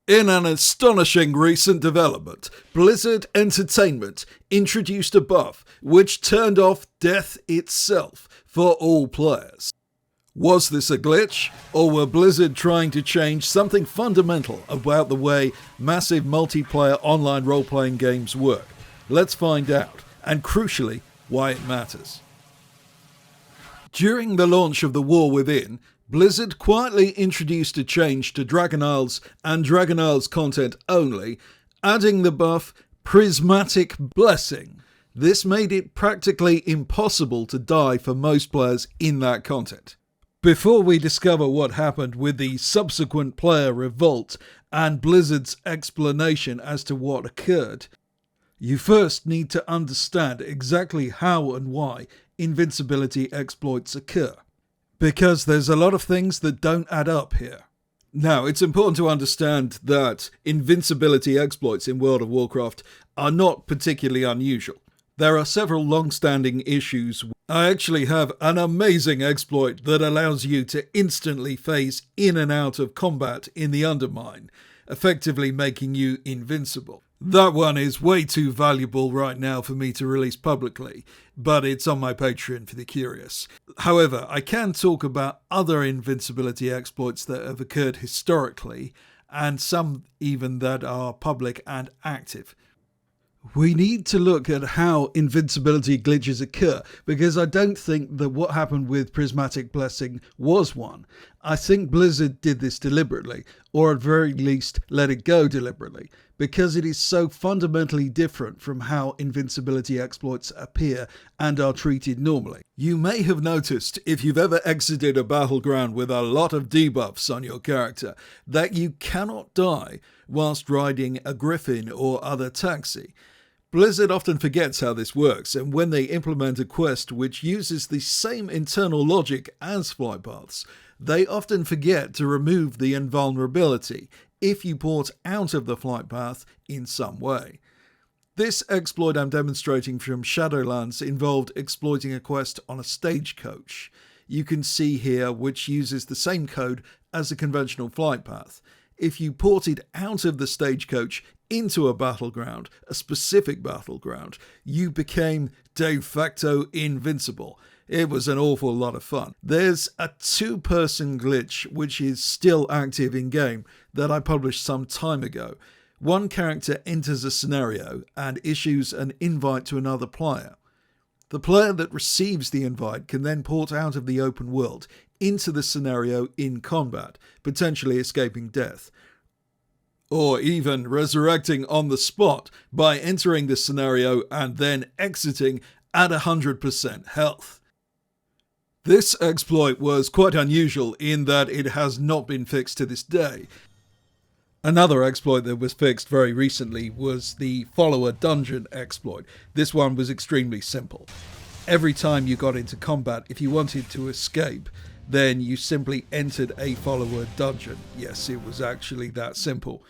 In an astonishing recent development, Blizzard Entertainment introduced a buff which turned off death itself for all players. Was this a glitch, or were Blizzard trying to change something fundamental about the way massive multiplayer online role-playing games work? Let's find out, and crucially, why it matters. During the launch of The War Within, Blizzard quietly introduced a change to Dragon Isles and Dragon Isles content only, adding the buff Prismatic Blessing. This made it practically impossible to die for most players in that content. Before we discover what happened with the subsequent player revolt and Blizzard's explanation as to what occurred, you first need to understand exactly how and why invincibility exploits occur. Because there's a lot of things that don't add up here. Now, it's important to understand that invincibility exploits in World of Warcraft are not particularly unusual. There are several long-standing issues. I actually have an amazing exploit that allows you to instantly phase in and out of combat in the Undermine, effectively making you invincible. That one is way too valuable right now for me to release publicly, but it's on my Patreon for the curious. However, I can talk about other invincibility exploits that have occurred historically, and some even that are public and active. We need to look at how invincibility glitches occur, because I don't think that what happened with Prismatic Blessing was one. I think Blizzard did this deliberately, or at very least let it go deliberately, because it is so fundamentally different from how invincibility exploits appear and are treated normally. You may have noticed, if you've ever exited a battleground with a lot of debuffs on your character, that you cannot die whilst riding a griffin or other taxi. Blizzard often forgets how this works, and when they implement a quest which uses the same internal logic as flight paths, they often forget to remove the invulnerability if you port out of the flight path in some way. This exploit I'm demonstrating from Shadowlands involved exploiting a quest on a stagecoach. You can see here which uses the same code as a conventional flight path. If you ported out of the stagecoach into a battleground, a specific battleground, you became de facto invincible. It was an awful lot of fun. There's a two-person glitch which is still active in-game that I published some time ago. One character enters a scenario and issues an invite to another player. The player that receives the invite can then port out of the open world into the scenario in combat, potentially escaping death, or even resurrecting on the spot by entering the scenario and then exiting at 100% health. This exploit was quite unusual in that it has not been fixed to this day. Another exploit that was fixed very recently was the follower dungeon exploit. This one was extremely simple. Every time you got into combat, if you wanted to escape, then you simply entered a follower dungeon. Yes, it was actually that simple.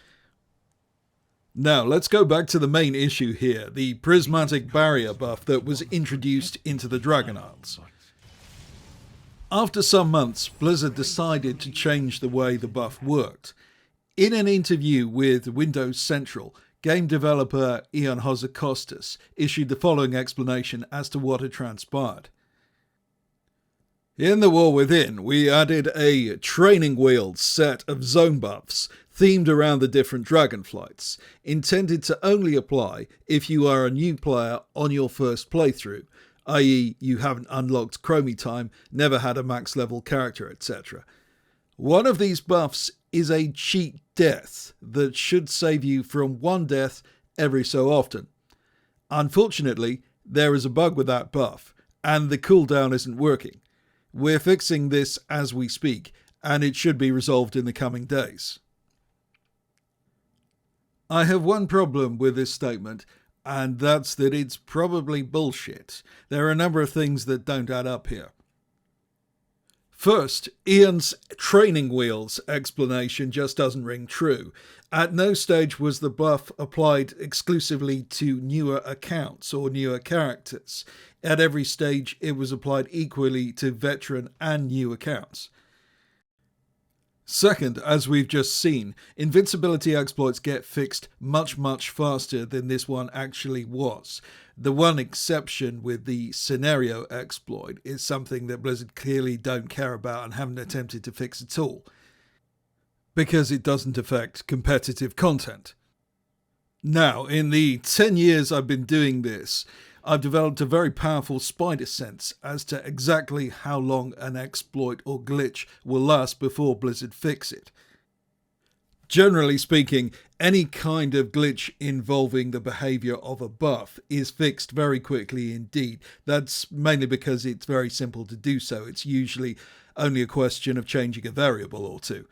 Now, let's go back to the main issue here, the Prismatic Barrier buff that was introduced into the Dragon Isles. After some months, Blizzard decided to change the way the buff worked. In an interview with Windows Central, game developer Ion Hozakostas issued the following explanation as to what had transpired. In The War Within, we added a training wheel set of zone buffs themed around the different dragonflights, intended to only apply if you are a new player on your first playthrough, i.e. you haven't unlocked Chromie time, never had a max level character, etc. One of these buffs is a cheat death that should save you from one death every so often. Unfortunately, there is a bug with that buff, and the cooldown isn't working. We're fixing this as we speak, and it should be resolved in the coming days. I have one problem with this statement, and that's that it's probably bullshit. There are a number of things that don't add up here. First, Ian's training wheels explanation just doesn't ring true. At no stage was the buff applied exclusively to newer accounts or newer characters. At every stage, it was applied equally to veteran and new accounts. Second, as we've just seen, invincibility exploits get fixed much, much faster than this one actually was. The one exception with the scenario exploit is something that Blizzard clearly don't care about and haven't attempted to fix at all, because it doesn't affect competitive content. Now, in the 10 years I've been doing this, I've developed a very powerful spider sense as to exactly how long an exploit or glitch will last before Blizzard fix it. Generally speaking, any kind of glitch involving the behaviour of a buff is fixed very quickly indeed. That's mainly because it's very simple to do so. It's usually only a question of changing a variable or two.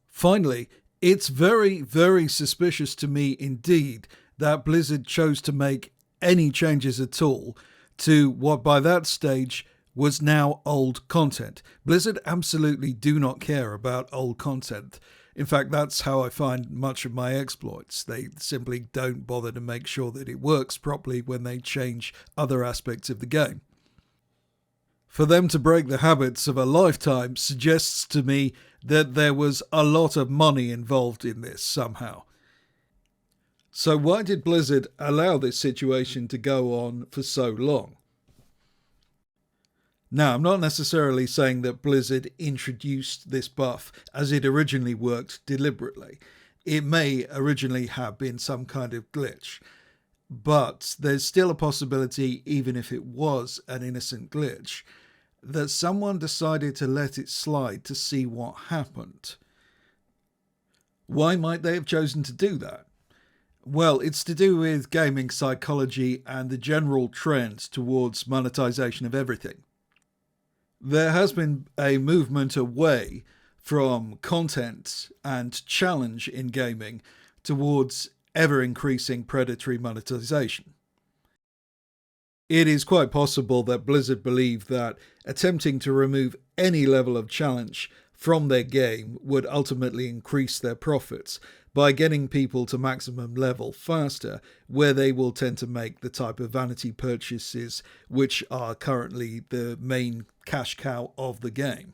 Finally, it's very, very suspicious to me indeed that Blizzard chose to make any changes at all to what by that stage was now old content. Blizzard absolutely do not care about old content. In fact, that's how I find much of my exploits. They simply don't bother to make sure that it works properly when they change other aspects of the game. For them to break the habits of a lifetime suggests to me that there was a lot of money involved in this somehow. So why did Blizzard allow this situation to go on for so long? Now, I'm not necessarily saying that Blizzard introduced this buff as it originally worked deliberately. It may originally have been some kind of glitch, but there's still a possibility, even if it was an innocent glitch, that someone decided to let it slide to see what happened. Why might they have chosen to do that? Well, it's to do with gaming psychology and the general trend towards monetization of everything. There has been a movement away from content and challenge in gaming towards ever-increasing predatory monetization. It is quite possible that Blizzard believed that attempting to remove any level of challenge from their game would ultimately increase their profits by getting people to maximum level faster, where they will tend to make the type of vanity purchases which are currently the main cash cow of the game.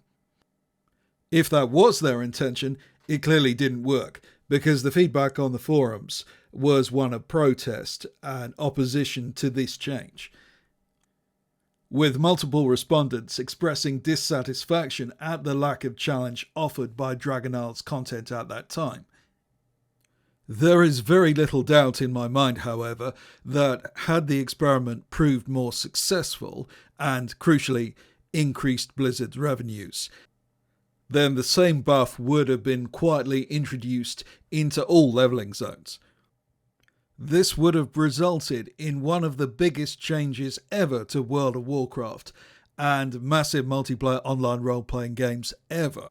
If that was their intention, it clearly didn't work, because the feedback on the forums was one of protest and opposition to this change, with multiple respondents expressing dissatisfaction at the lack of challenge offered by Dragon Isle's content at that time. There is very little doubt in my mind, however, that had the experiment proved more successful and, crucially, increased Blizzard's revenues, then the same buff would have been quietly introduced into all leveling zones. This would have resulted in one of the biggest changes ever to World of Warcraft and massive multiplayer online role-playing games ever.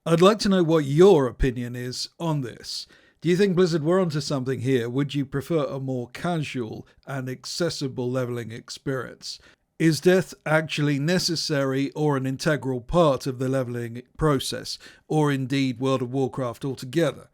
I'd like to know what your opinion is on this. Do you think Blizzard were onto something here? Would you prefer a more casual and accessible leveling experience? Is death actually necessary or an integral part of the leveling process, or indeed World of Warcraft altogether?